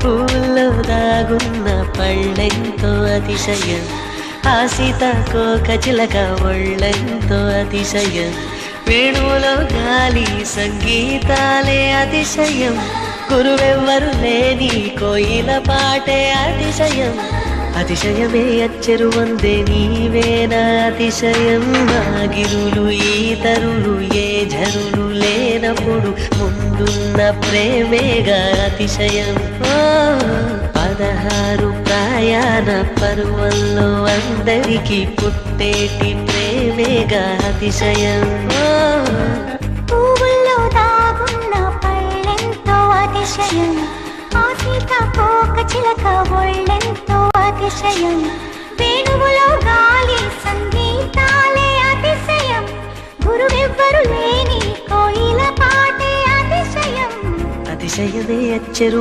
పూల్లో దాగున్న పళ్ళెంతో అతిశయం, ఆ సీతాకోక చిలక ఒళ్ళెంతో అతిశయం, వేణువులో గాలి సంగీతాలే అతిశయం, గురువెవ్వరు లేని కోయిల పాటే అతిశయం, అతిశయమే అచ్చెరువందే నీవేనా అతిశయం. ఆగిరులు ఈతరులు ఏ ఝరులు లేనప్పుడు ముందున్న ప్రేమేగా అతిశయం. 16 ప్రయాణ పర్వంలో అందరికీ పుట్టేటి ప్రేమేగా అతిశయం. పువ్వుల్లో దాగున్న పళ్ళెంతో అతిశయం, ఆ సీతాకోక చిలక ఒళ్ళెంతో అతిశయం, వేణువులో గాలి సంగీతాలే అతిశయం, గురువెవ్వరు లేని కోయిల పాటే అతిశయం, అతిశయమే అచ్చెరు